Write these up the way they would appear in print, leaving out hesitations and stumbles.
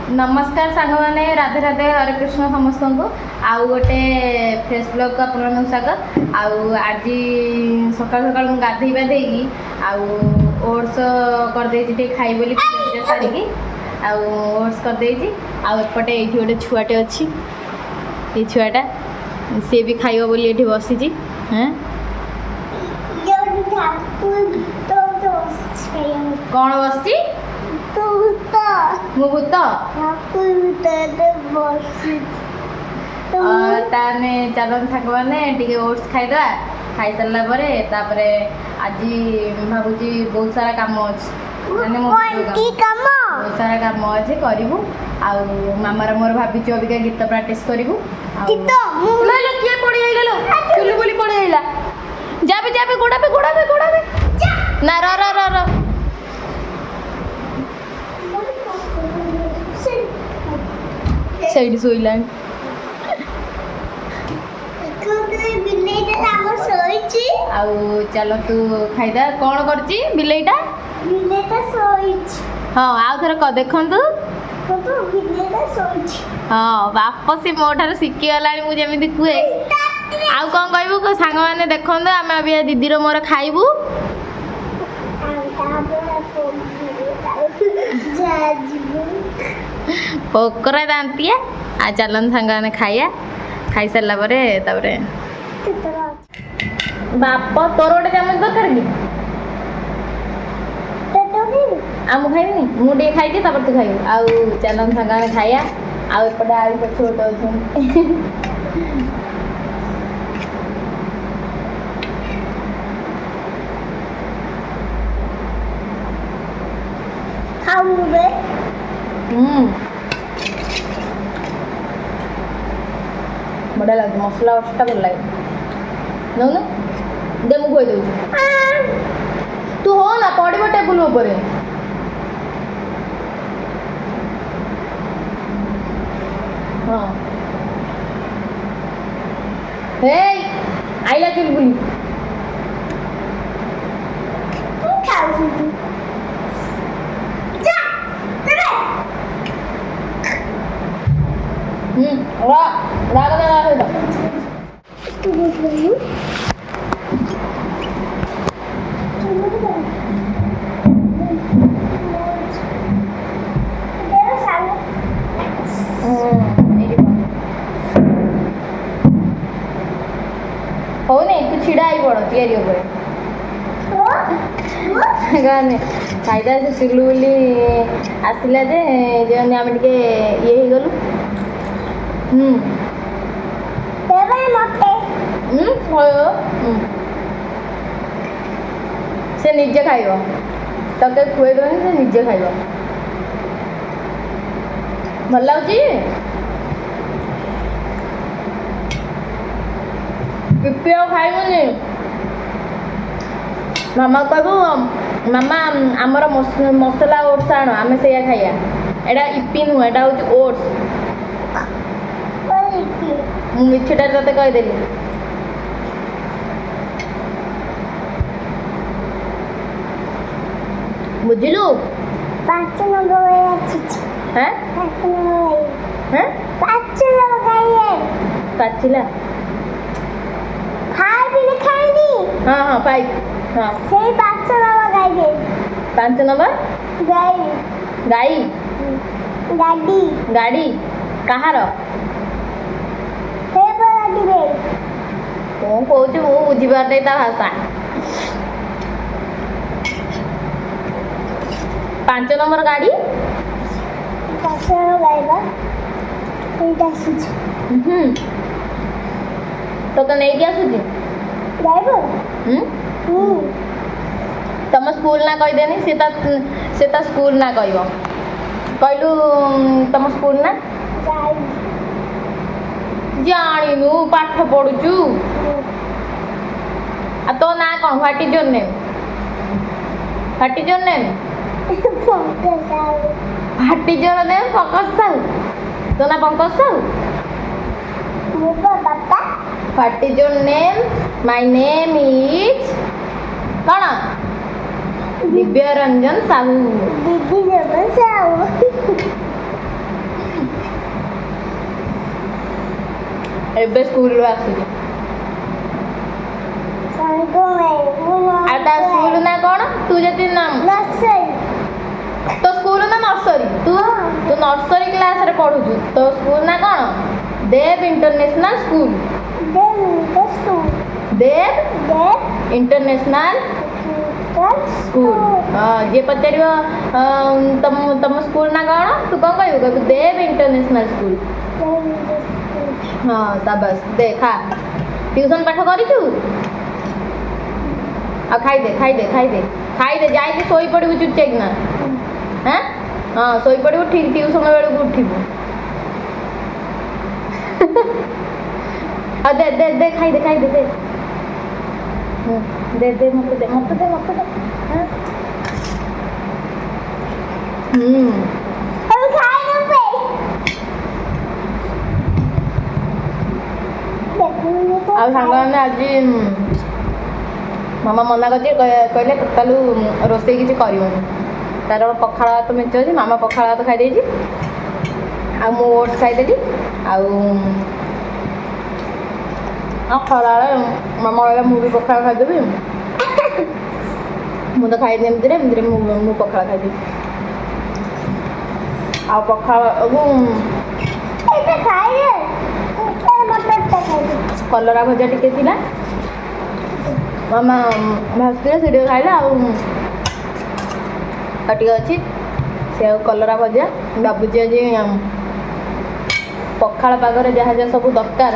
नमस्कार सांग मैंने राधे राधे हरे कृष्ण समस्त को आउ गोटे फ्रेश ब्लॉग को अपन स्वागत आउ आज सकाल सकाल गाधे बाधे आउ ओट्स करदे खाई बोली पूजा सारिकी आउ ओट्स करदे आउ एपटे ये गोटे छुआटे अच्छी ये छुआटा सी भी खाइब बोली ये बसी हाँ कौन बस मु भूत ताने चलन साग मैंने टी ओट्स खाईदा खाई सारा पर आज भावुची बहुत सारा काम अच्छे बहुत सारा काम अच्छे करूँ आउ मामार मोर भाभी अबिका गीत प्राक्ट करूँ किए पड़ी बोली पड़ी जाबे जाबे गोड़ा पे गोड़ा पे गोड़ा पे ना रा रा रा रा सैडी सोइला आउ चलो तू खाईदा कौन करची बिलेईटा हाँ आउ थर क देखंतु हाँ बाप से मो ठार शिखी गला मुझे कुए आउ कौन कहबू को सांग मैंने देखंतु आम अभी दीदी मोर खाइबू पोकरा दांतिया आ चलन सांग मैंने खाइया खाई सारा पर बाप तोर गोटे चामच दरकार कि आम खाइबी मुझे खाई तू खाइबू आउ चलन सांग मैंने खाइया आउ एपटे आउ पछ गोटे अच्छे बढ़िया लगे मसला वसला भल लगे नौ दे मुझे दे तू हो ना पड़ब टेबुल ऊपर हाँ हे आइला चुलबुली हो नहीं तू छिड़ा आई पड़ चेयर गाने फायदा से सिलु बोली आसला जे आम टे ये गलु से निजे खाइब तक खुए देनी से निजे खाइब भल लगुच पिपी खाइबनी मामा कहबू मामा आमर मसला ओट्स आण आम से खाइया एटा इपी नुह एटा हूँ ओट्स मिछटा ते कहीदेली बुझलु 5 नंबर हैं 5 नंबर पाचिला हाँ हाँ पाई हाँ से 5 नंबर गाई 5 नंबर गाई गाई गाड़ी गाड़ी कहार कौन कौच मु बुझीबार नहीं भाषा 5 नंबर गाड़ी 5 नंबर तो नहीं आसुची तुम स्कूल ना कहीदेनी से स्कूल ना कह कहलु तुम स्कूल ना जानु पाठ पढ़ुचु आ तो ना कौन what is your name what is your name what is your name Pankaj Sahu तो ना Pankaj Sahu what is your name my name is कौन दिव्य रंजन साहू ଏବେ ସ୍କୁଲରୁ ଆସୁଛି। ଆଉ ତା ସ୍କୁଲ ନା କ'ଣ? ତୁ ଯଦି ତୋ ସ୍କୁଲ ନା ନର୍ସରୀ? ତୁ ନର୍ସରୀ କ୍ଲାସରେ ପଢୁଛୁ। ତୋ ସ୍କୁଲ ନା କ'ଣ? ଦେବ ଇଣ୍ଟରନ୍ୟାସନାଲ ସ୍କୁଲ। ଦେବ ଇଣ୍ଟରନ୍ୟାସନାଲ ସ୍କୁଲ। ଯିଏ ପଚାରିବ ତମ ସ୍କୁଲ ନା କ'ଣ, ତୁ କ'ଣ କହିବୁ? କହିବୁ ଦେବ ଇଣ୍ଟରନ୍ୟାସନାଲ ସ୍କୁଲ। ହଁ ସାବାସ୍। ଦେ ଖା। ଟ୍ୟୁସନ ପାଠ କରିଛୁ? ଆଉ ଖାଇଦେ ଯାଇକି ଶୋଇପଡ଼ିବୁ ଚୁପଚାପିନା। ହଁ ଶୋଇପଡ଼ିବୁ, ଠିକ୍ ଟ୍ୟୁସନ ବେଳକୁ ଉଠିବୁ। ଆଉ ଦେ ଖାଇଦେ ଦେ ମତେ ଦେ। ଆଉ ସାଙ୍ଗମାନେ ଆଜି ମାମା ମନା କରିଛି, କହିଲେ ଟୋଟାଲ ରୋଷେଇ କିଛି କରିବନି। ତାର ପଖାଳ ଭାତ ମେଞ୍ଚ ଅଛି। ମାମା ପଖାଳ ଭାତ ଖାଇଦେଇଛି, ଆଉ ମୁଁ ଓଟ୍ସ ଖାଇଦେଲି। ଆଉ ଖରାବେଳେ ମାମା କହିଲା ମୁଁ ବି ପଖାଳ ଖାଇଦେବି। ମୁଁ ତ ଖାଇନି ଏମିତିରେ ମୁଁ ପଖାଳ ଖାଇଦେବି। ଆଉ ପଖାଳ କଲରା ଭଜା ଟିକେ ଥିଲା, ମାମା ଭାସୁଥିଲେ ସେ ଟିକେ ଖାଇଲା। ଆଉ ଟିକେ ଅଛି ସେ ଆଉ କଲରା ଭଜା। ଭାବୁଛି ଆଜି ପଖାଳ ପାଗରେ ଯାହା ଯାହା ସବୁ ଦରକାର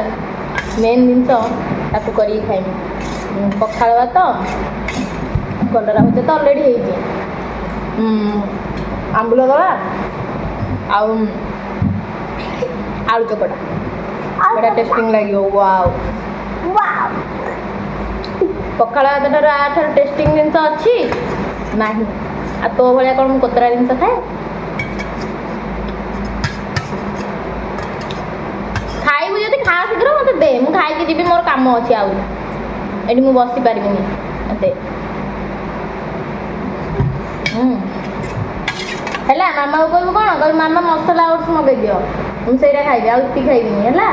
ମେନ୍ ଜିନିଷ ତାକୁ କରିକି ଖାଇବି। ପଖାଳ ଭାତ, କଲରା ଭଜା ତ ଅଲରେଡ଼ି ହେଇଛି, ଆମ୍ବୁଲ ଦଳା ଆଉ ଆଳୁ ଚକଟା। ବଢ଼ିଆ ଟେଷ୍ଟିଂ ଲାଗିବ। ୱାଓ, ପଖାଳ ଭାତଟାର ଆଠାରୁ ଟେଷ୍ଟିଂ ଜିନିଷ ଅଛି ନାହିଁ। ଆଉ ତୋ ଭଳିଆ କ'ଣ ମୁଁ କୋତରା ଜିନିଷ ଖାଏ? ଖାଇବୁ ଯଦି ଖା ଶୀଘ୍ର, ମୋତେ ଦେ, ମୁଁ ଖାଇକି ଯିବି, ମୋର କାମ ଅଛି। ଆଉ ଏଠି ମୁଁ ବସିପାରିବିନି। ଦେ। ହେଲା, ମାମାକୁ କହିବୁ କ'ଣ? କହିବୁ ମାମା ମସଲା ଓଟ୍ସ ମଗେଇ ଦିଅ, ମୁଁ ସେଇଟା ଖାଇବି, ଆଉ ଇପି ଖାଇବିନି। ହେଲା,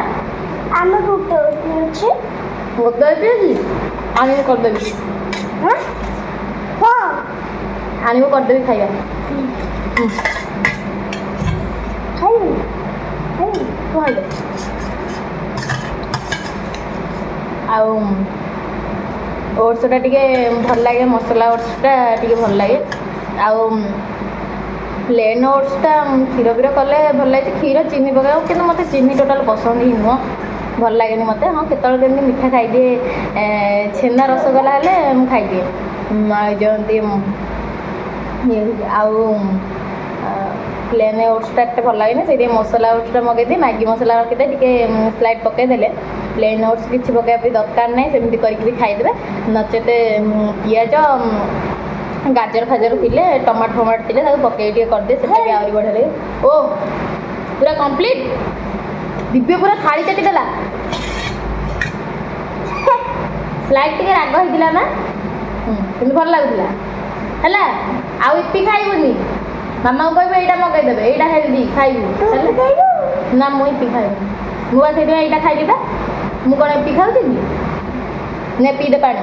ଆମେ ଗୋଟେ ଅଛି ଆଣିବୁ କରିଦେବି। ଆଣିବୁ କରିଦେବି ଖାଇବା। ଆଉ ଓଟ୍ସଟା ଟିକେ ଭଲ ଲାଗେ, ମସଲା ଓଟ୍ସଟା ଟିକେ ଭଲ ଲାଗେ। ଆଉ ପ୍ଲେନ୍ ଓଟ୍ସଟା କ୍ଷୀର କଲେ ଭଲ ଲାଗେ, କ୍ଷୀର ଚିନି ପକାଇବ, କିନ୍ତୁ ମୋତେ ଚିନି ଟୋଟାଲ୍ ପସନ୍ଦ ହିଁ ନୁହଁ, ଭଲ ଲାଗେନି ମୋତେ। ହଁ କେତେବେଳେ କେମିତି ମିଠା ଖାଇଦିଏ, ଛେନା ରସଗୋଲା ହେଲେ ମୁଁ ଖାଇଦିଏ। ଯେମିତି ଆଉ ପ୍ଲେନ୍ ଓଟ୍ସଟା ଏତେ ଭଲ ଲାଗେନି, ସେଇଥିପାଇଁ ମସଲା ଓଟ୍ସଟା ମଗାଇଦିଏ। ମ୍ୟାଗି ମସଲା ରଖିଦିଏ, ଟିକେ ସ୍ଲାଇଟ୍ ପକାଇଦେଲେ। ପ୍ଲେନ୍ ଓଟ୍ସ କିଛି ପକାଇବା ପାଇଁ ଦରକାର ନାହିଁ, ସେମିତି କରିକି ବି ଖାଇଦେବେ। ନଚେତ ପିଆଜ ଗାଜର ଫାଜର ଥିଲେ, ଟମାଟୋ ଥିଲେ ତାକୁ ପକାଇ ଟିକେ କରିଦିଏ, ସେଟା ବି ଆହୁରି ବଢ଼ିଆ ଲାଗେ। ଓ ପୁରା କମ୍ପ୍ଲିଟ୍। ଦିବ୍ୟ ପୁରା ଥାଳି ଚାଟିଦେଲା। ସ୍ଲାଇଟ୍ ଟିକେ ରାଗ ହେଇଥିଲା ନା, କିନ୍ତୁ ଭଲ ଲାଗୁଥିଲା। ହେଲା, ଆଉ ଇପି ଖାଇବୁନି, ମାମାକୁ କହିବୁ ଏଇଟା ମଗାଇଦେବେ, ଏଇଟା ହେଲ୍ଦି ଖାଇବୁ। ନା ମୁଁ ଇପି ଖାଇବିନି, ମୁଁ ବା ସେଇଥିପାଇଁ ଏଇଟା ଖାଇଲି ବା। ମୁଁ କ'ଣ ଇପି ଖାଉଛି କି? ନେ ପିଇଦେ ପାଣି।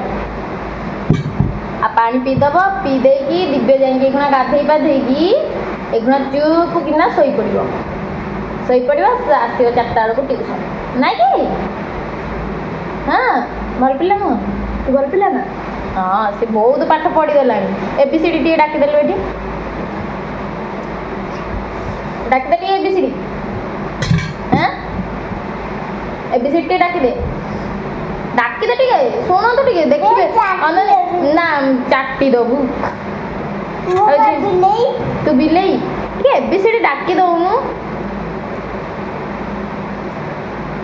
ଆଉ ପାଣି ପିଇଦେବ, ପିଇ ଦେଇକି ଦିବ୍ୟ ଯାଇକି ଏଗୁଣା ଗାଧେଇ ପାଧେଇକି ଏଗୁଣା ଚୁପ୍ କିନା ଶୋଇପଡ଼ିବ। ଆସିବ 4ଟା ବେଳକୁ ଟ୍ୟୁସନ୍, ନାଇଁ କି? ହଁ, ଭଲ ପିଲା ନୁହଁ? ତୁ ଭଲ ପିଲା ନା? ହଁ, ସେ ବହୁତ ପାଠ ପଢ଼ିଗଲାଣି। ABCD ଟିକେ ଡାକିଦେଲୁ ଏଠି, ଡାକିଦେ ଟିକେ ABCD। ABCD ଟିକେ ଡାକିଦେ ଟିକେ, ଶୁଣନ୍ତୁ ଟିକେ, ଦେଖିବେ। ନା ଚାଟି ଦେବୁ। ତୁ ବିଲେଇ, ଟିକେ ABCD ଡାକି ଦେଉନୁ,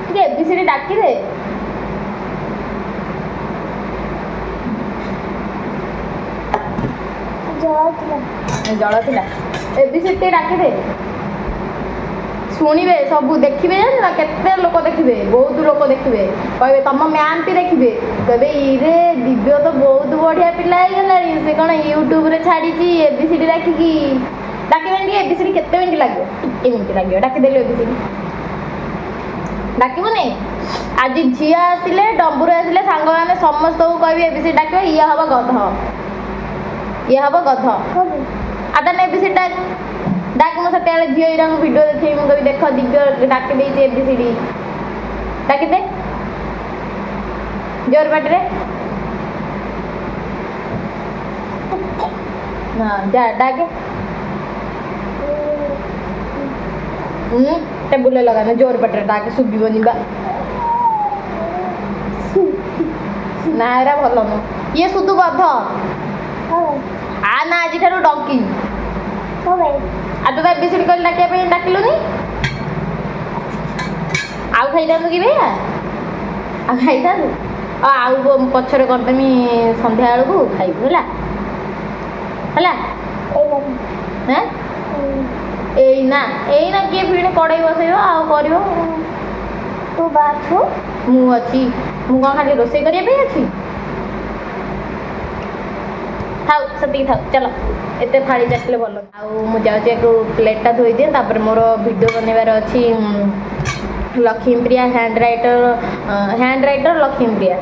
ଟିକେ ABCD ଡାକିଦେ। ଜଳ ଥିଲା। ABCD ଟିକେ ଡାକିଦେ, ଶୁଣିବେ ସବୁ, ଦେଖିବେ। ଜାଣିଛ ନା କେତେ ଲୋକ ଦେଖିବେ, ବହୁତ ଲୋକ ଦେଖିବେ, କହିବେ ତମ ମ୍ୟାମ୍ ବି ଦେଖିବେ, କହିବେ ଇରେ ଦିବ୍ୟ ତ ବହୁତ ବଢ଼ିଆ ପିଲା ହେଇଗଲାଣି, ସେ କ'ଣ ୟୁଟ୍ୟୁବରେ ଛାଡ଼ିଛି ABCD ଡାକିକି। ଡାକିବେନି ଟିକେ ABCD? କେତେ ମିନିଟ୍ ଲାଗିବ? ଟିକେ ମିନିଟ୍ ଲାଗିବ। ଡାକିଦେଲୁ ABCD। डाकबुनि आज झी आसिले डम्बुर आसिले सांग मैंने समस्त को कह एबीसी डाक ये हम गध ये हम गध आता एबीसी डाक डाक मो सत्या झी भिडियो देखे मुझे देख दिव्य डाक दे एबीसी डाक दे जोर बाटे हाँ जा डाके टेबुल लगाना जोर बाटे डाके शुभिबनी बा ना एरा भल नुह ये सुधु गध आ ना आज ठार डंकी आ तो एबीसी कल डाकिया डाकिलुनी आउ खाई कि भैया आ खाई आउ पछरे करदेमी संध्या बेलू को खाइबू है एना किए फिर कड़े बसै कर तू बाछु मुझी मु कौन खाली रोसे करने अच्छी थाउ से थाउ चलो एत थाली चाखिले भल आउ प्लेटा धोई दिए तापर मोर वीडियो बनवार अच्छी लक्ष्मीप्रिया हैंड राइटर लक्ष्मीप्रिया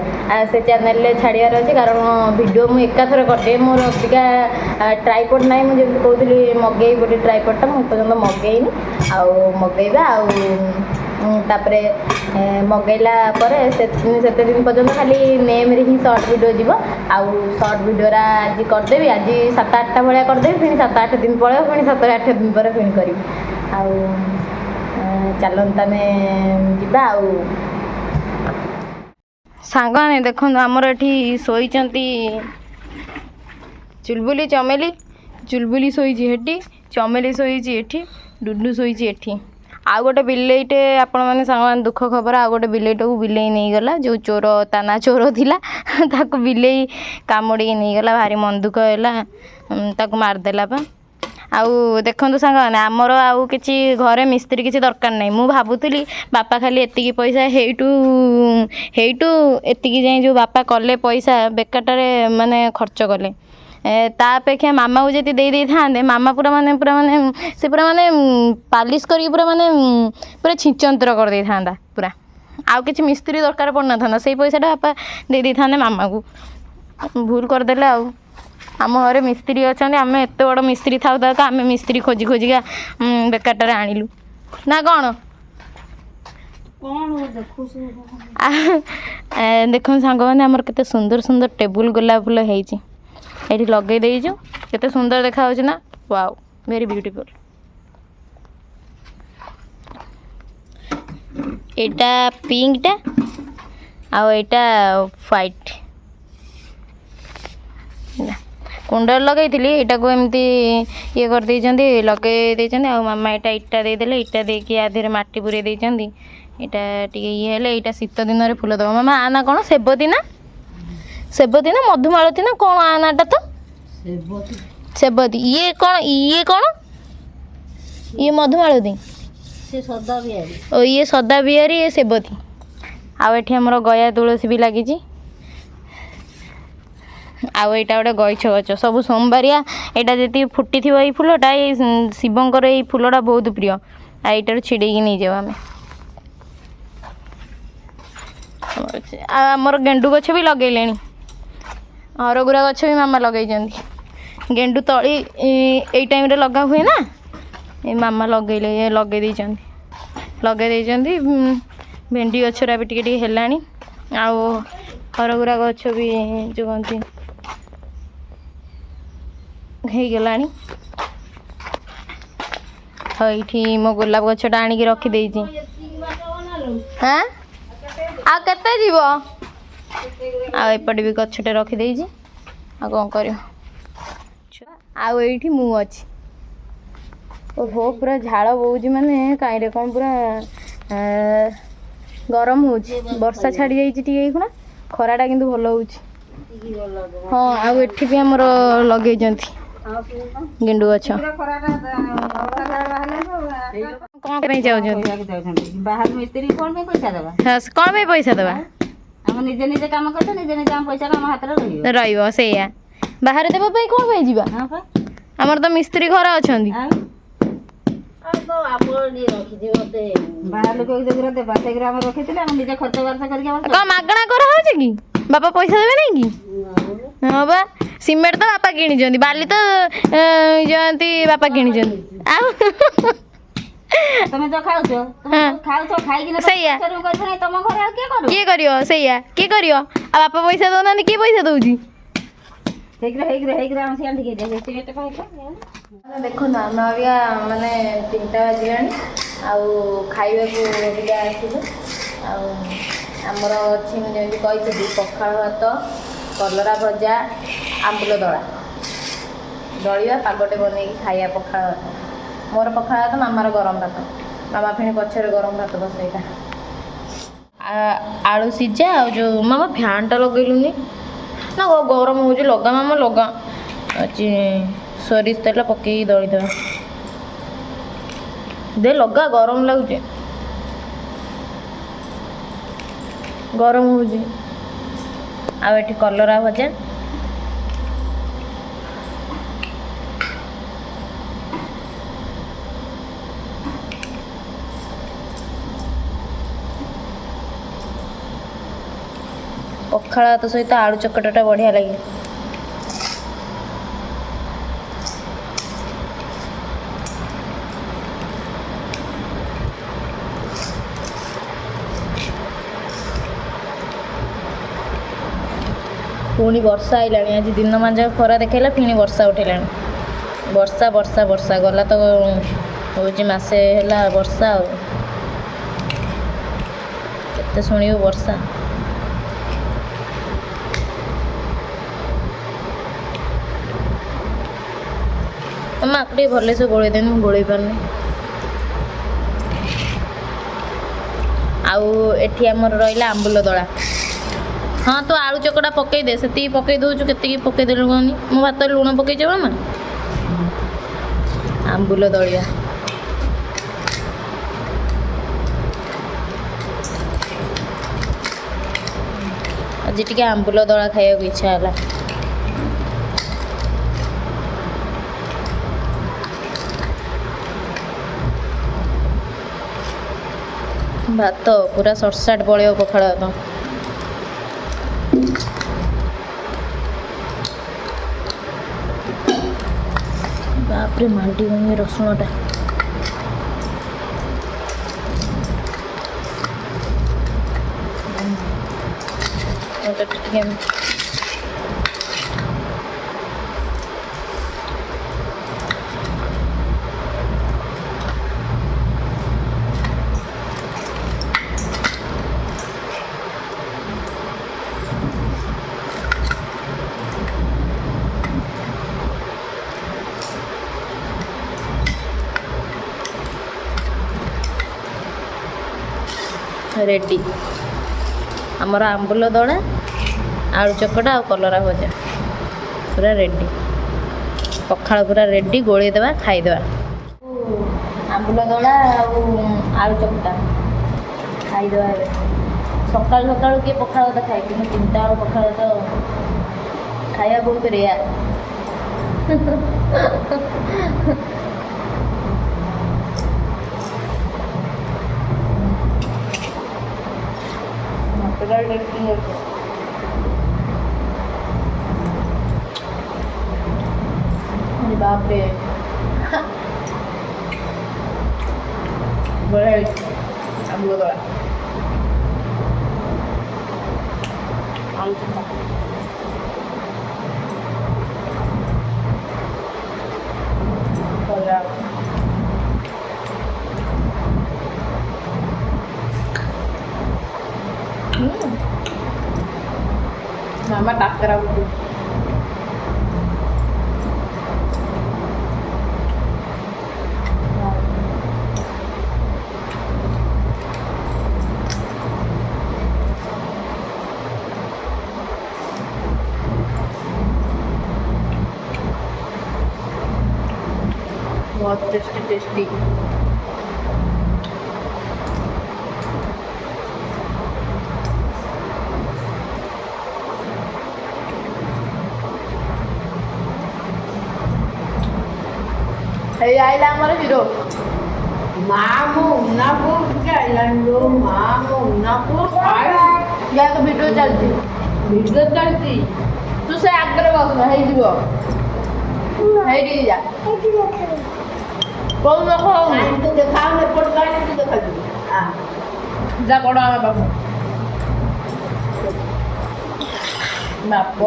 से चैनल छाड़ार अच्छे कारण वीडियो मुझे एकाथर करदे मोर अधिका ट्राइपॉड ना मुझे कहती मगई गोटे ट्राइपॉडटा मुझे मगैनी आउ मगैबा तापरे मगैला से दिन पर्यटन खाली नेम रे ही सर्ट वीडियो जीव आउ सर्ट वीडियो आज करदेवी आज 7-8टा भाया करदेवी फिर 7-8 दिन पड़े फिर 7-8 दिन पर फिर करी चलता जा सांग ने देख आमर ये शोई चुलबुली चुलबुली शोची चमेली शोची एठी डुडू शोची एठी आउ गोटे बिलेईटे आपण मैंने सांग दुख खबर आउ गोटे बिलेईटा को बिलेई नहीं गला जो चोर ताना चोर थिला ताको बिलेई कामुड़ी नहीं गला भारी मन दुख है मारदेला पा आउ देखु सांग मैंने आमर आउ कि घरे मिस्त्री किसी दरकार नहीं मु भावुली बापा खाली एतिकी पैसा हेटू एतिकी जाए जो बापा कले पैसा बेकारटारे माने खर्च कले तापेक्षा मामा को जी दे था मामा पूरा माने से पूरा माने पालिश कर पूरा छिचंतर कर दे था पूरा आउ कि मिस्त्री दरकार पड़ना था से पैसाटा बापा दे था मामा को भूल करदे आउ आम घरे मिस्त्री अच्छा आम एत बड़ मिस्त्री था आम मिस्त्री खोजी खोजिका बेकारटारे आणिलु ना कौन देख सांग मैंने आमर केते सुंदर सुंदर टेबुल गोलाप फूल होती ये लगे देचु केते सुंदर देखा ना वाओ वेरी ब्यूटीफुल एटा पिंक टा आ एटा व्हाइट कुंडर लगे यहाँ को एमती ये कर लगे आ मामा यहाँ इटा देदेले इटा देकी आधे माटी पूरे देती यहाँ टे ये यहाँ शीत दिन में फूल दब मामा आना कौन सेबती ना मधुमालती ना कौन आनाटा तो सेबती ये कौन ये मधुमालती ओ ये सदा बिहारी ये सेबती आठ आमर गया तुलसी भी लगी आउ यहाँ गोटे गईछ गच सब सोमबारिया यहाँ जी फुटी थी ये फूलटा ये शिवंकर ये फूलटा बहुत प्रिय आईटार छिड़े नहीं जाओ आम आमर गेंडु गछ भी लगे हरगुरा गछ भी मामा लगे गेंडु तली ये टाइम रे लगा हुए ना ये मामा लगे भेंडी गछरा भी टिके हेलानी आउ हरगुरा गछ भी जो कहती गलानी ये मो गोलाप गछटा आणिक रखीदे हाँ आ केते जीव आपटे भी गछटे रखीदे आ कौन कर आठी मु अच्छी ओहो पूरा झाड़ बोझ माने कहीं कौन पूरा गरम हो वर्षा छाड़ी जाइए खुना खराटा किंतु भल हो हाँ आठ भी आमर लगे गेंडु गछ कौन बाहर मिस्त्री कौन पैसा देवा कौन पैसा देवा हम निजे निजे काम करते निजे निजे हम पैसा हम हाथ में रहिबो सेया बाहर देबा पई कोन पई जीवा हां पा हमर तो मिस्त्री घर अछंदी ବାହାର ଲୋକ ଯୋଗୁରା ଦେବା ସେଗୁରା ଆମେ ରଖିଥିଲେ ଆମେ ନିଜେ ଖର୍ଚ୍ଚ ବାର୍ଚ୍ଚ କରିକି ଆମେ କ'ଣ ମାଗଣା କରାହେଉଛି କି? ବାପା ପଇସା ଦେବେ ନାଇଁ କି? ହଁ ବା, ସିମେଣ୍ଟ ତ ବାପା କିଣିଛନ୍ତି, ବାଲି ତ ଯେମିତି ବାପା କିଣିଛନ୍ତି। ଆଉ ତମେ ତ ଖାଉଛ ଖାଇକି ସେଇଆ ତମ ଘରେ ଆଉ କିଏ କରିବ? ସେଇଆ କିଏ କରିବ? ଆଉ ବାପା ପଇସା ଦଉନାହାନ୍ତି, କିଏ ପଇସା ଦଉଛି? ହେଇକିରା ଆମେ ସିଆଡେ ଟିକେ ଦେଖନ୍ତୁ ଆମେ ଅବିକା ମାନେ 3ଟା ବାଜିଲାଣି ଆଉ ଖାଇବାକୁ ଅବିକା ଆସିଲୁ। ଆଉ ଆମର ଅଛି ମୁଁ ଯେମିତି କହିଥିଲି ପଖାଳ ଭାତ, କଲରା ଭଜା, ଆମ୍ବୁଲ ଦଳିବା ପାଗଟେ ବନେଇକି ଖାଇବା ପଖାଳ ଭାତ। ମୋର ପଖାଳ ଭାତ, ମାମାର ଗରମ ଭାତ। ମାମା ଫେଣି ପଛରେ ଗରମ ଭାତ ବସେଇଲା। ଆଳୁ ସିଝା ଆଉ ଯେଉଁ ମାମା ଫ୍ୟାନ୍ଟା ଲଗେଇଲୁନି ନା ଗରମ ହେଉଛି, ଲଗା ମାମା ଲଗା। ଅଛି ସୋରିଷ ତେଲ ପକେଇକି ଦଳିଦେବା। ଦେ ଲଗା, ଗରମ ଲାଗୁଛି, ଗରମ ହେଉଛି। ଆଉ ଏଠି କଲରା ଭଜା, ପଖାଳ ଭାତ ସହିତ ଆଳୁ ଚକଟାଟା ବଢ଼ିଆ ଲାଗେ। ପୁଣି ବର୍ଷା ଆଇଲାଣି, ଆଜି ଦିନ ମାଞ୍ଜା ଖରା ଦେଖେଇଲା, ପୁଣି ବର୍ଷା ଉଠେଇଲାଣି। ବର୍ଷା ବର୍ଷା ବର୍ଷା ଗଲା ତ ହେଉଛି ମାସେ ହେଲା ବର୍ଷା। ଆଉ କେତେ ଶୁଣିବୁ ବର୍ଷା। ମାମା ଆକୁ ଟିକେ ଭଲସେ ଗୋଳେଇ ଦେନି, ମୁଁ ଗୋଳେଇ ପାରୁନି। ଆଉ ଏଠି ଆମର ରହିଲା ଆମ୍ବୁଲ ଦଳା। ହଁ ତୁ ଆଳୁ ଚକଟା ପକେଇ ଦେ, ସେତିକି ପକେଇ ଦେଉଛୁ, କେତିକି ପକେଇ ଦେଲୁ କହନି? ମୁଁ ଭାତରେ ଲୁଣ ପକେଇଛ ମାମା? ଆମ୍ବୁଲ ଦଳିବା। ଆଜି ଟିକେ ଆମ୍ବୁଲ ଦଳା ଖାଇବାକୁ ଇଚ୍ଛା ହେଲା। ଭାତ ପୁରା ସଟସାଟ ପଳେଇବ ପଖାଳ ଭାତ। ବାପରେ ମାଣ୍ଡି ଗଣି ରସୁଣଟା। ଟିକେ ରେଡ଼ି ଆମର ଆମ୍ବୁଲ ଦଳା, ଆଳୁ ଚକଟା ଆଉ କଲରା ଭଜା ପୁରା ରେଡ଼ି। ପଖାଳ ପୁରା ରେଡ଼ି, ଗୋଳେଇ ଦେବା, ଖାଇଦେବା। ଆମ୍ବୁଲ ଦଳା ଆଉ ଆଳୁ ଚକଟା ଖାଇଦେବା ଏବେ। ସକାଳୁ ସକାଳୁ କିଏ ପଖାଳ ଭାତ ଖାଏ, କିନ୍ତୁ 3ଟା ବେଳୁ ପଖାଳ ଭାତ ଖାଇବା ବହୁତ ରେୟାର। बापरे बड़ा आम्बुल दळा आलू चकटा कलरा मामा टाकरा बुद्धू बहुत टेस्टी टेस्टी। आइला आमर हिरो या तो वीडियो चलती तू से आगे बस ହେଇଯିବ ହେଇଠି ଯା କୋଉ ଲୋକ ଯା ବଡ଼ ଆମ ବାବୁ ବାପ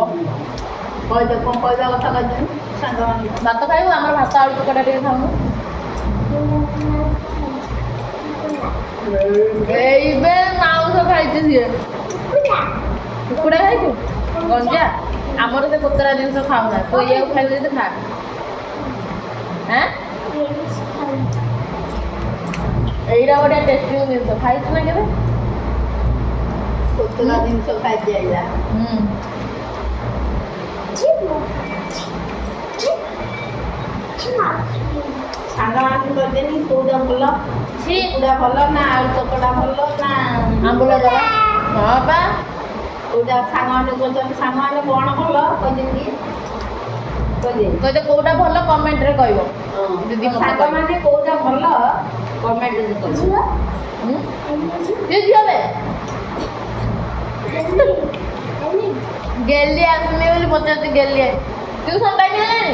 କହିଦେ କ'ଣ କହିବା କଥା କହିଦେବି ସାଙ୍ଗମାନେ ଭାତ ଖାଇବୁ ଆମର ଭାତ ଆଳୁ ଚକଟା ଟିକେ ଖାଉନୁ ଏବେ ମାଉସ ଖାଇଛି ସିଏ କୁକୁଡ଼ା ଖାଇଛୁ ଗଞ୍ଜା ଆମର ସେ କୋତରା ଜିନିଷ ଖାଉନା ତୁ ଇଆକୁ ଖାଇବୁ ଯଦି ଖା ଏଇଟା ଗୋଟେ ଟେଷ୍ଟି ଜିନିଷ ଖାଇଛୁ ନା କେବେ କୋତରା ଜିନିଷ ଖାଇଛି ଆଇଲା ସାଙ୍ଗମାନଙ୍କୁ କହିଦେନି କୋଉଟା ଭଲ କୋଉଟା ଭଲ ନା ଆଳୁ ଚକଟା ଭଲ ନା ଆମ୍ବୁଲ ଦବା ହଁ ବା କୋଉଟା ସାଙ୍ଗମାନେ କହୁଛନ୍ତି ସାଙ୍ଗମାନେ କ'ଣ ଭଲ କହିଦେବି କହିଦେ କୋଉଟା ଭଲ କମେଣ୍ଟରେ କହିବ ଦିଦି ସାଙ୍ଗମାନେ କୋଉଟା ଭଲ କମେଣ୍ଟରେ କହିବ ଝିଅ ଗେଲି ଆସୁନି ବୋଲି ପଚାରୁଛି ଗେଲି ଟ୍ୟୁସନ୍ ଟାଇମ୍ ହେଲାଣି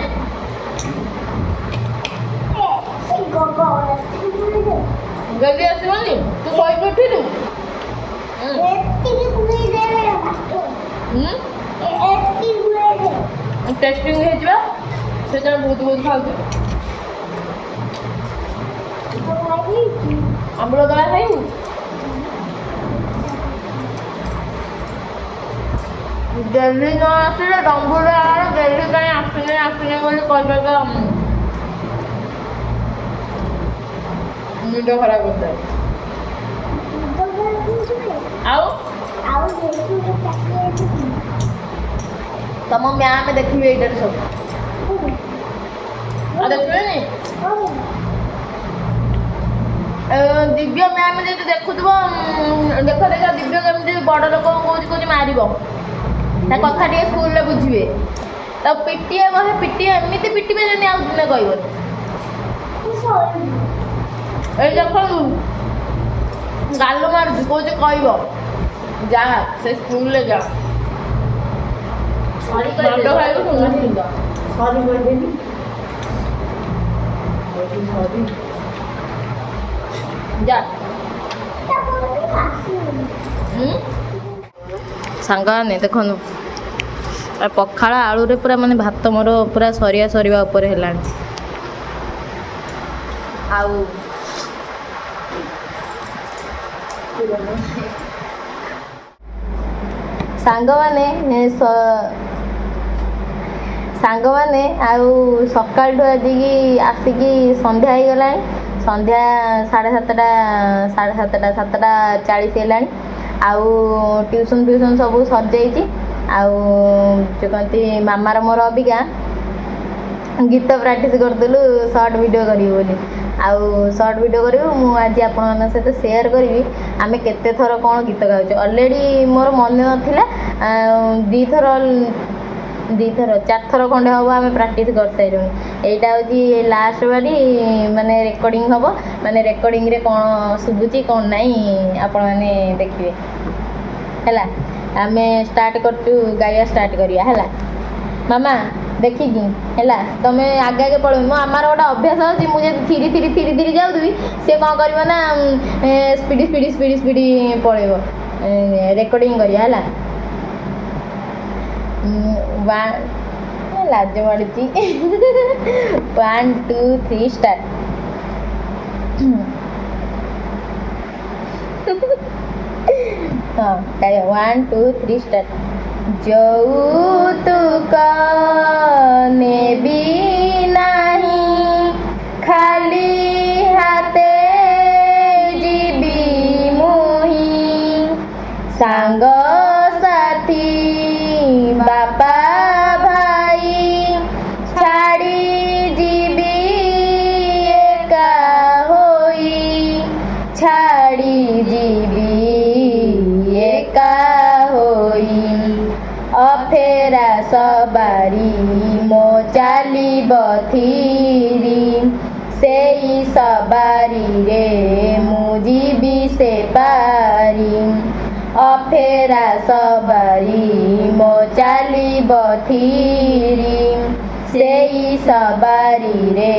ଗେଲି ଆସିବନି ତୁ ଶୋଇକି ଉଠିଲୁ ଟେଷ୍ଟିଂ ହେଇଯିବା ସେଟା ବହୁତ ବହୁତ ଖାଉଛି ଆମ୍ବୁଳ ଦଳା ଖାଇବୁ ଗେଲି ନ ଆସିଲେ ଡମ୍ବୁର ଗେଲି କାହିଁ ଆସୁନି ବୋଲି କହିବାକୁ ମୁଣ୍ଡ ଖରାପ କରିଥାଏ ଆଉ ତମ ମ୍ୟାମ୍ ଦେଖିବେ ଏଇଟାରେ ସବୁ ଆଉ ଦେଖିବେନି ଦିବ୍ୟ ମ୍ୟାମ୍ ଯଦି ଦେଖୁଥିବ ଦେଖ ଦିବ୍ୟ କେମିତି ବଡ଼ ଲୋକଙ୍କୁ କହୁଛି ମାରିବ ତା କଥା ଟିକେ ସ୍କୁଲରେ ବୁଝିବେ ତ ପିଟିଏ ଏମିତି ପିଟିବେ ଯେମିତି ଆଉ ଦିନେ କହିବନି ଏଇ ଦେଖନ୍ତୁ ଗାଲ ମାରୁଛି କହୁଛି କହିବ ଯା ସେ ସ୍କୁଲରେ ଯା ସରି କହିଦେବି ଯା ସାଙ୍ଗମାନେ ଦେଖନ୍ତୁ ପଖାଳ ଆଳୁରେ ପୁରା ମାନେ ଭାତ ମୋର ପୁରା ସରିବା ଉପରେ ହେଲାଣି ଆଉ ସାଙ୍ଗମାନେ ଆଉ ସକାଳଠୁ ଆଜିକି ଆସିକି ସନ୍ଧ୍ୟା ହେଇଗଲାଣି ସନ୍ଧ୍ୟା 7:30 ହେଲାଣି ଆଉ ଟ୍ୟୁସନ୍ ସବୁ ସରିଯାଇଛି ଆଉ ଯେଉଁ କହନ୍ତି ମାମାର ମୋର ଅବିକା ଗୀତ ପ୍ରାକ୍ଟିସ୍ କରୁଥିଲୁ ସର୍ଟ ଭିଡ଼ିଓ କରିବୁ ବୋଲି ଆଉ ସର୍ଟ ଭିଡ଼ିଓ କରିବୁ ମୁଁ ଆଜି ଆପଣମାନଙ୍କ ସହିତ ସେୟାର କରିବି ଆମେ କେତେ ଥର କ'ଣ ଗୀତ ଗାଉଛୁ ଅଲରେଡ଼ି ମୋର ମନେ ନଥିଲା 4 ଥର ଖଣ୍ଡେ ହେବ ଆମେ ପ୍ରାକ୍ଟିସ୍ କରିସାରିଲୁଣି ଏଇଟା ହେଉଛି ଲାଷ୍ଟ ବାରି ମାନେ ରେକର୍ଡ଼ିଂ ହେବ ମାନେ ରେକର୍ଡ଼ିଂରେ କ'ଣ ଶୁଭୁଛି କ'ଣ ନାହିଁ ଆପଣମାନେ ଦେଖିବେ ହେଲା ଆମେ ଷ୍ଟାର୍ଟ କରୁଛୁ ଗାଇବା ଷ୍ଟାର୍ଟ କରିବା ହେଲା ମାମା ଦେଖିକି ହେଲା ତମେ ଆଗେ ପଳେଇବ ମୁଁ ଆମର ଗୋଟେ ଅଭ୍ୟାସ ଅଛି ମୁଁ ଯଦି ଥିରି ଯାଉଥିବି ସେ କ'ଣ କରିବ ନା ସ୍ପିଡ଼ି ପଳେଇବ ରେକର୍ଡ଼ିଂ କରିବା ହେଲା ଲାଜ ମାଡ଼ୁଛି 1 2 3 ଷ୍ଟାର୍ଟ ହଁ 1 2 3 ଷ୍ଟାର୍ଟ ଯୌତୁକ ନେବି ନାହିଁ ଖାଲି ହାତେ ଯିବି ମୁହିଁ ସାଙ୍ଗସାଥି ବାପା ଭାଇ ଛାଡ଼ି ଯିବି ଏକା ହୋଇ ଛାଡ଼ି ଯିବି ଏକା ହୋଇ ଅଫେରା ସବାରି ମୋ ଚାଲିବ ଥିରି ସେଇ ସବାରି ରେ ମୁଁ ଯିବି ସେ ପାରି ଅଫେରା ସବାରି ମୋ ଚାଲିବ ଥିରି ସେଇ ସବାରିରେ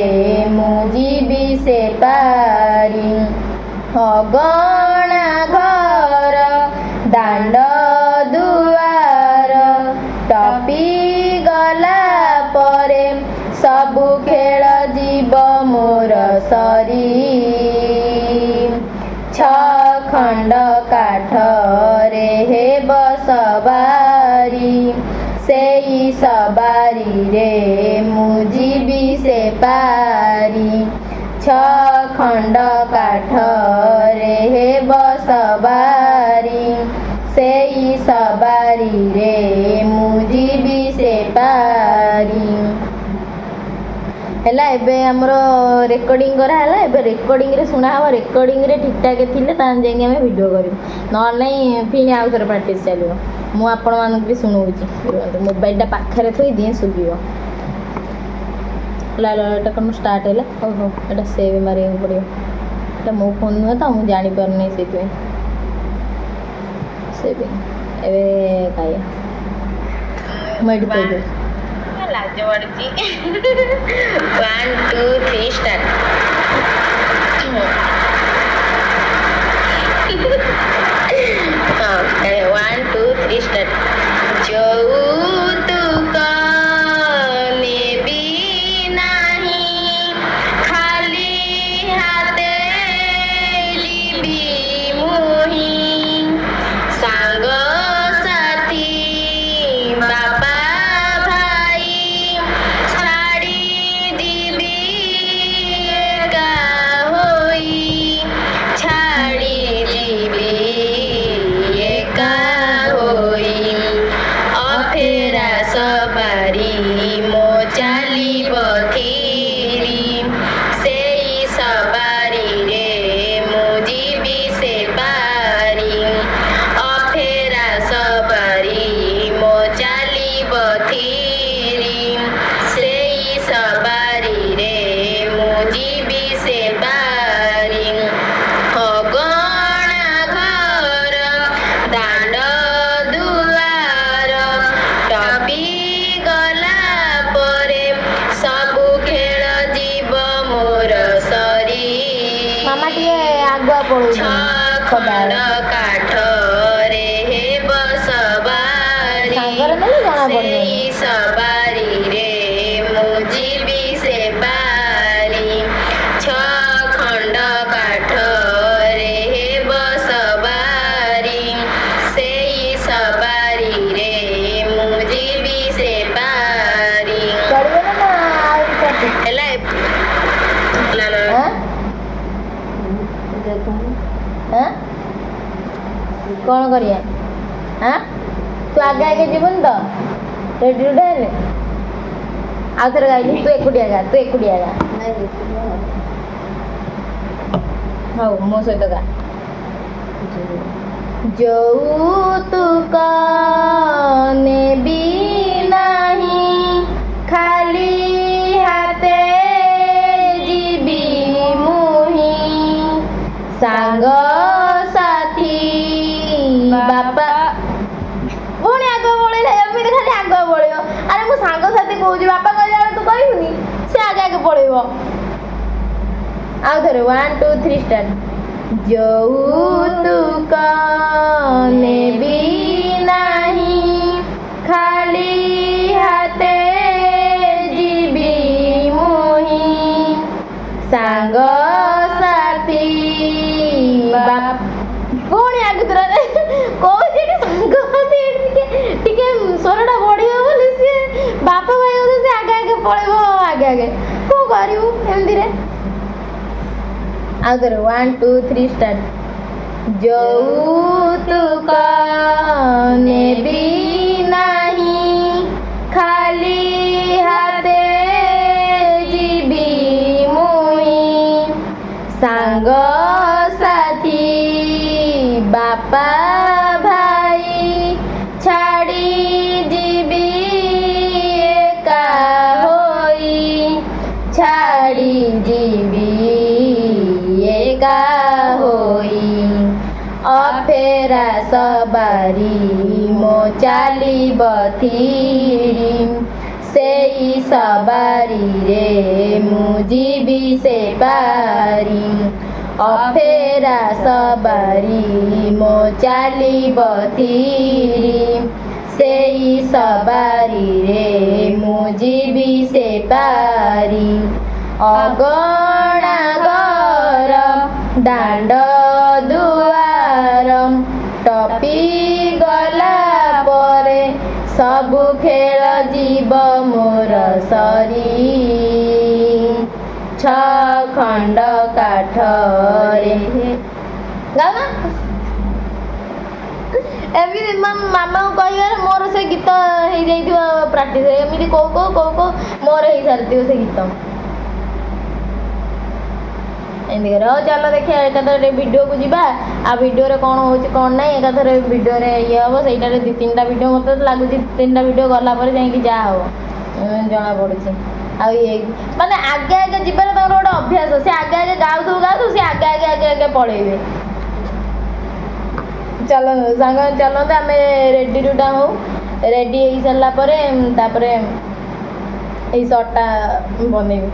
ମୁଁ ଯିବି ସେ ପାରି ଅଗଣା ଘର ଦାଣ୍ଡ ଦୁଆର ଟପି ଗଲା ପରେ ସବୁ ଖେଳ ଯିବ ମୋର ସରି ଖଣ୍ଡ କାଠରେ ହେବ ସବାରି ସେଇ ସବାରିରେ ମୁଁ ଯିବି ସେ ପାରି ଖଣ୍ଡ କାଠରେ ହେବ ସବାରି ସେଇ ସବାରିରେ ମୁଁ ଯିବି ସେ ପାରି ହେଲା। ଏବେ ଆମର ରେକର୍ଡ଼ିଂ କରାହେଲା, ଏବେ ରେକର୍ଡ଼ିଂରେ ଶୁଣା ହେବ, ରେକର୍ଡ଼ିଂରେ ଠିକ୍ଠାକ୍ ଥିଲେ ତାହେଲେ ଯାଇକି ଆମେ ଭିଡ଼ିଓ କରିବୁ, ନହେଲେ ନାହିଁ ପୁଣି ଆଉ ଥରେ ପ୍ରାକ୍ଟିସ୍ ଚାଲିବ। ମୁଁ ଆପଣମାନଙ୍କୁ ବି ଶୁଣଉଛି, ମୋବାଇଲଟା ପାଖରେ ଥୋଇଦିଏ ଶୁଭିବ। ଏଇଟା କ'ଣ ଷ୍ଟାର୍ଟ ହେଲା? ହଉ ହଉ, ଏଇଟା ସେଭ୍ ମାରିବାକୁ ପଡ଼ିବ, ଏଇଟା ମୋ ଫୋନ୍ ନୁହେଁ ତ ମୁଁ ଜାଣିପାରୁନି ସେଇଥିପାଇଁ। ସେଭ୍ ଏବେ ଖାଇବା ମୁଁ ଏଠି ଥୋଇଦେବି। ଲାଜ ମାଡ଼ୁଛି। 1 2 3 ଷ୍ଟାର୍ଟ। 1 2 3 ଷ୍ଟାର୍ଟ। ଯୌତୁକ ନେବି ନାହିଁ ଖାଲି ହାତେ ଯିବି ମୁହିଁ ସାଙ୍ଗସାଥି ବାପା ସବାରି ମୋ ଚାଲିବ ଥିରି ସେଇ ସବାରିରେ ମୁଁ ଯିବି ସେ ପାରି ଅଫେରା ସବାରି ମୋ ଚାଲିବ ଥିରି ସେଇ ସବାରିରେ ମୁଁ ଯିବି ସେ ପାରି ଅଗଣା ଘର ଦାଣ୍ଡ ଦୁଆର ଟପି ଗଲା ପରେ ସବୁ ଖେଳ ଯିବ ମୋର ସରି ମାମା ଟିକେ ଆଗୁଆ ପଳଉଛି ଖଣ୍ଡ କାଠରେ ହେବ ସବାରି ସେଇ ସବାରିରେ ମୁଁ ଯିବି ସେ ପାରି ଖଣ୍ଡ କାଠରେ ହେବ ସବାରି ସେଇ ସବାରିରେ ମୁଁ ଯିବି ସେ ପାରି ହେଲା। କ'ଣ କରିବା? ତୁ ଆଗେ ଆଗେ ଯିବୁନି ତ ରେଡ଼ି ରୁଡ଼ା ହେଲେ ଆଉ ଥରେ ଗାଇଲି। ତୁ ଏକୁଟିଆ ଗା, ତୁ ଏକୁଟିଆ ଗା। ହଉ ମୋ ସହିତ ଗା। ଯୌତୁକ ନେବି ନାହିଁ ଖାଲି ହାତେ ଯିବି ମୁହିଁ ସାଙ୍ଗସାଥି ବାପା ପୁଣି ଆଗ ପଳେଇଲେ। ଏମିତି ଖାଲି ଆଗ ପଳେଇବ। ଆରେ ମୁଁ ସାଙ୍ଗସାଥି କହୁଛି, ବାପା କହିଲା ବେଳେ ତୁ କହିବୁନି, ସେ ଆଗେ ଆଗେ ପଳେଇବ। ଆଉ ଥରେ 1 2 3 ଷ୍ଟାର୍ଟ। ଯୌତୁକ ନେବି ନାହିଁ ଖାଲି ହାତେ ଯିବି ମୁହିଁ ସାଙ୍ଗସାଥି ପୁଣି ଆଗୁତୁରା କହୁଛି ଏଠି ସାଙ୍ଗସାଥି ଟିକେ ସ୍ୱରଟା ବଢ଼ିବ ବୋଲି ସିଏ ବାପା ଭାଇ କହୁଛି ସେ ଆଗେ ଆଗେ ପଳେଇବ ଆଗେ ଆଗେ। କ'ଣ କରିବୁ ଏମିତିରେ? ଆଉ ଥରେ 1 2 3 ଷ୍ଟାର୍ଟ। ଯୌତୁକ ନେବି ନାହିଁ ଖାଲି ହାତେ ଯିବି ମୁହିଁ ସାଙ୍ଗସାଥି ବାପା ଭାଇ ଛାଡ଼ି ଯିବି ଏକା ହୋଇ ଛାଡ଼ି ଯିବି ସବାରି ମୋ ଚାଲିବ ଥିରି ସେଇ ସବାରିରେ ମୁଁ ଯିବି ସେ ପାରି ଅଫେରା ସବାରି ମୋ ଚାଲିବ ଥିରି ସେଇ ସବାରିରେ ମୁଁ ଯିବି ସେ ପାରି ଅଗଣା ଘର ଦାଣ୍ଡ ଦୁଆର ଟପି ଗଲା ପରେ ସବୁ ଖେଳ ଯିବ ମୋର ସରି ଖଣ୍ଡ କାଠରେ ଏମିତି ମାମାକୁ କହିବାରେ ମୋର ସେ ଗୀତ ହେଇଯାଇଥିବ ପ୍ରାକ୍ଟିସ୍ ଏମିତି କୋଉ ମୋର ହେଇସାରିଥିବ ସେ ଗୀତ ଏମିତି କରେ। ହଉ ଚାଲ ଦେଖିବା ଏକାଥରେ ଭିଡ଼ିଓକୁ ଯିବା ଆଉ ଭିଡ଼ିଓରେ କ'ଣ ହେଉଛି କ'ଣ ନାହିଁ ଏକାଥରେ ଭିଡ଼ିଓରେ ଇଏ ହେବ ସେଇଟାରେ 2-3ଟା ଭିଡ଼ିଓ ମୋତେ ଲାଗୁଛି 3ଟା ଭିଡ଼ିଓ ଗଲା ପରେ ଯାଇକି ଯାହା ହେବ ଜଣାପଡ଼ୁଛି। ଆଉ ଇଏ ମାନେ ଆଗେ ଯିବାରେ ତାଙ୍କର ଗୋଟେ ଅଭ୍ୟାସ ସେ ଆଗେ ଗାଉଥିବୁ ସେ ଆଗେ ପଳେଇବେ। ଚାଲନ୍ତୁ ସାଙ୍ଗମାନେ ଚାଲନ୍ତୁ ଆମେ ରେଡ଼ିରୁଟା ହଉ ରେଡ଼ି ହେଇସାରିଲା ପରେ ତାପରେ ଏଇ ସର୍ଟଟା ବନେଇବି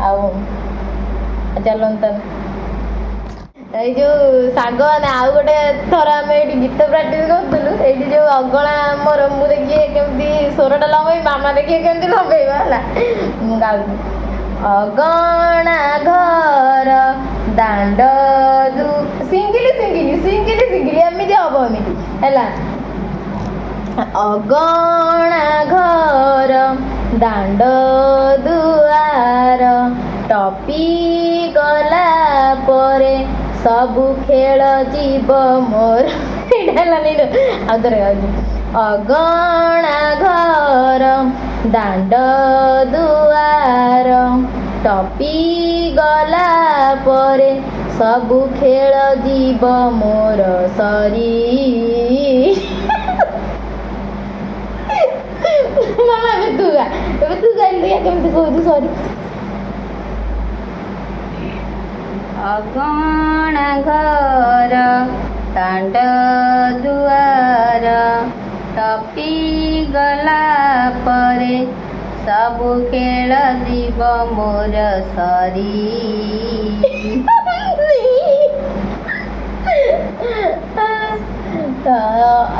ଆଉ ଚାଲନ୍ତୁ ତାହେଲେ ଏଇ ଯେଉଁ ସାଙ୍ଗମାନେ ଆଉ ଗୋଟେ ଥର ଆମେ ଏଇଠି ଗୀତ ପ୍ରାକ୍ଟିସ୍ କରୁଥିଲୁ ଏଇଠି ଯେଉଁ ଅଗଣା ଆମର ମୁଁ ଦେଖିଏ କେମିତି ସ୍ୱରଟା ଲମ୍ବେଇ ମାମା ଦେଖିଏ କେମିତି ଲମ୍ବେଇବା ହେଲା ମୁଁ ଗାଉଛି ଅଗଣା ଘର ଦାଣ୍ଡ ସିଙ୍ଗିଲି ଏମିତି ହବନି ହେଲା ଅଗଣା ଘର ଦାଣ୍ଡ ଦୁଆର ଟପି ଗଲା ପରେ ସବୁ ଖେଳ ଯିବ ମୋର ଏଇଟା ହେଲାନି ଆଉ ଥରେ ଗାଉଛି ଅଗଣା ଘର ଦାଣ୍ଡ ଦୁଆର ଟପି ଗଲା ପରେ ସବୁ ଖେଳ ଯିବ ମୋର ସରି ମାମା ଏବେ ତୁ ଗାଇଲି କେମିତି କହୁଛୁ ସରି ଅଗଣା ଘର ଦାଣ୍ଡ ଦୁଆର ଟପି ଗଲା ପରେ ସବୁ ଖେଳ ଯିବ ମୋର ସରି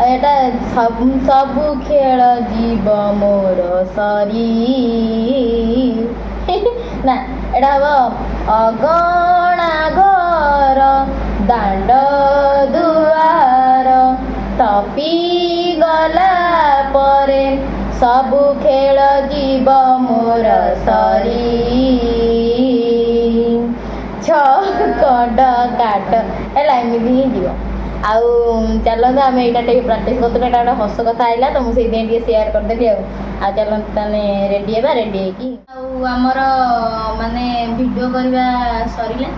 ଏଇଟା ସବୁ ଖେଳ ଯିବ ମୋର ସରି ନା ଏଇଟା ହବ ଅଗଣା ଘର ଦାଣ୍ଡ ଦୁଆର ଟପି ଗଲା ପରେ ସବୁ ଖେଳ ଯିବ ମୋର ସରି ଖଣ୍ଡ କାଠ ହେଲା ଏମିତି ହିଁ ଯିବ। ଆଉ ଚାଲନ୍ତୁ ଆମେ ଏଇଟା ଟିକେ ପ୍ରାକ୍ଟିସ୍ କରୁଥିଲୁ ଏଇଟା ଗୋଟେ ହସ କଥା ଆଇଲା ତ ମୁଁ ସେଇଥିପାଇଁ ଟିକେ ସେୟାର କରିଦେଲି ଆଉ ଚାଲନ୍ତୁ ତାହେଲେ ରେଡ଼ି ହେବା ରେଡ଼ି ହେଇକି ଆଉ ଆମର ମାନେ ଭିଡ଼ିଓ କରିବା ସରିଲା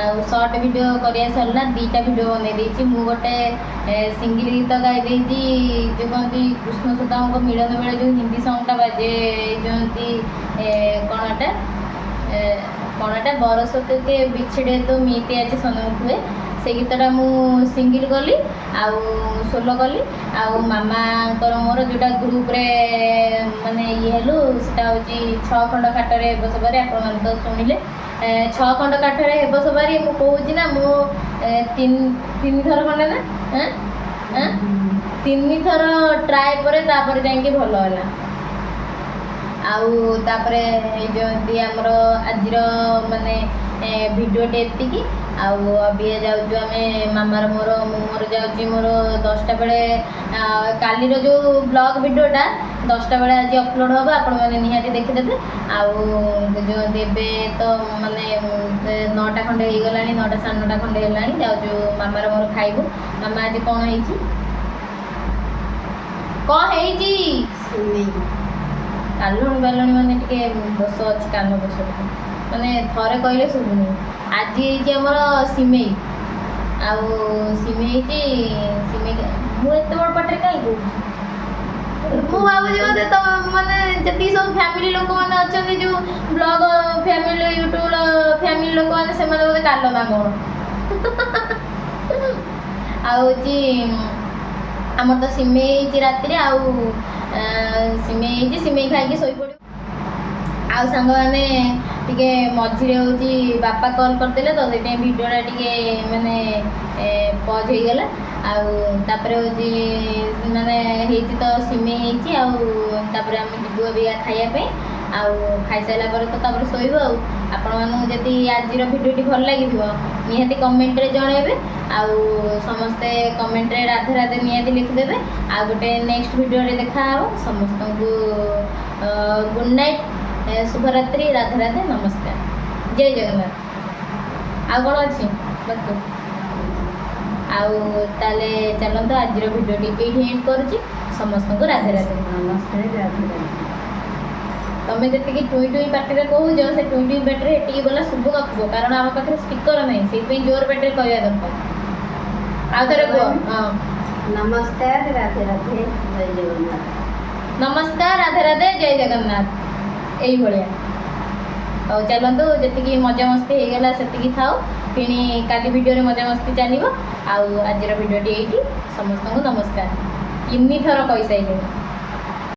ଆଉ ସର୍ଟ ଭିଡ଼ିଓ କରିବା ସରିଲା 2ଟା ଭିଡ଼ିଓ ବନେଇ ଦେଇଛି ମୁଁ ଗୋଟେ ସିଙ୍ଗିଲ୍ ଗୀତ ଗାଇ ଦେଇଛି ଯେଉଁ କହନ୍ତି କୃଷ୍ଣ ସୁଦାମଙ୍କ ମିଳନ ବେଳେ ଯେଉଁ ହିନ୍ଦୀ ସଙ୍ଗଟା ବାଜେ ଯେମିତି କ'ଣ ଏଟା ବରସତ के बिछड़े तो मीते आज सनमुख हुए से गीतटा मु सिंगिल कली आउ सोलो कली आउ मामांकर मोर जोटा ग्रुप रे माने ये हेलु सेटा होची 6 खंड काटरे बसबारे आपण मान तो सुनिले 6 खंड काटरे बसबारी मु कहूची ना मु 3 थर खंडे ना हां 3 थर ट्राई करे तापर जांके भलो होला आउ तापरे जंती हमरो आजिर माने भिडियोटे एतिकी आउ अभी जाऊँ आम मामार मोर मोर जाऊँगी मोर 10टा बेले कालीर जो ब्लॉग भिडियोटा 10टा बेले आज अपलोड हम आपण मैंने निहाती देखीदेवे आउ जो देवे तो माने 9टा खंडे हो गला 9टा 9:30 खंडे है जाऊँ मामार मोर खाइबू मामा आज कौन है कालुणी बालुणी माने टिके दोष अच्छी कान दोष माने थरे कहले शुभुनी आज आमर सिमेई आउ सिमेई मुझे बड़ पाटे कहीं कहूँ मु भावी बोधे तो मैंने जी सब फैमिली लोक मैंने अच्छा जो ब्लॉग फैमिली यूट्यूब फैमिली लोक मैंने से बोधे काल ना कौन ଆମର ତ ସିମେଇ ହେଇଛି ରାତିରେ ଆଉ ସିମେଇ ହେଇଛି, ସିମେଇ ଖାଇକି ଶୋଇପଡ଼ିବୁ। ଆଉ ସାଙ୍ଗମାନେ ଟିକେ ମଝିରେ ହେଉଛି ବାପା କଲ୍ କରିଦେଲେ ତ ସେଥିପାଇଁ ଭିଡ଼ିଓଟା ଟିକେ ମାନେ ପଜ୍ ହେଇଗଲା। ଆଉ ତାପରେ ହେଉଛି ମାନେ ହେଇଛି ତ ସିମେଇ ହେଇଛି, ଆଉ ତାପରେ ଆମେ ଯିବୁ ଏବେ ଖାଇବା ପାଇଁ। ଆଉ ଖାଇସାରିଲା ପରେ ତ ତାପରେ ଶୋଇବୁ। ଆଉ ଆପଣମାନଙ୍କୁ ଯଦି ଆଜିର ଭିଡ଼ିଓଟି ଭଲ ଲାଗିଥିବ ନିହାତି କମେଣ୍ଟରେ ଜଣାଇବେ। ଆଉ ସମସ୍ତେ କମେଣ୍ଟରେ ରାଧେ ରାଧେ ନିହାତି ଲେଖିଦେବେ। ଆଉ ଗୋଟେ ନେକ୍ସଟ ଭିଡ଼ିଓରେ ଦେଖାହେବ। ସମସ୍ତଙ୍କୁ ଗୁଡ୍ ନାଇଟ୍, ଶୁଭରାତ୍ରି, ରାଧେ ରାଧେ, ନମସ୍କାର, ଜୟ ଜଗନ୍ନାଥ। ଆଉ କ'ଣ ଅଛି ବାକି? ଆଉ ତାହେଲେ ଚାଲନ୍ତୁ ଆଜିର ଭିଡ଼ିଓଟି ଏଇଠି ଏଣ୍ଡ କରୁଛି। ସମସ୍ତଙ୍କୁ ରାଧେ ରାଧେ। ନମସ୍ତେ, ରାଧେ ରାଧେ। ତମେ ଯେତିକି ଟୁଇଁ ଟୁଇଁ ପାଟିରେ କହୁଛ ସେ ଟୁଇଁ ଟୁଇଁ ପାଟିରେ ଏଠିକି ଗଲା ଶୁଭୁ ନଥିବ, କାରଣ ଆମ ପାଖରେ ସ୍ପିକର ନାହିଁ, ସେଇଥିପାଇଁ ଜୋର ପାଟିରେ କହିବା ଦରକାର। ଆଉ ଥରେ କୁହ। ହଁ, ନମସ୍କାର, ରାଧେ ରାଧେ, ଜୟ ଜଗନ୍ନାଥ। ନମସ୍କାର, ରାଧେ ରାଧେ, ଜୟ ଜଗନ୍ନାଥ, ଏଇଭଳିଆ। ହଉ ଚାଲନ୍ତୁ, ଯେତିକି ମଜାମସ୍ତି ହେଇଗଲା ସେତିକି ଥାଉ, ପୁଣି କାଲି ଭିଡ଼ିଓରେ ମଜାମସ୍ତି ଚାଲିବ। ଆଉ ଆଜିର ଭିଡ଼ିଓଟି ଏଇଠି। ସମସ୍ତଙ୍କୁ ନମସ୍କାର। 3 ଥର କହିସାରିଲେଣି।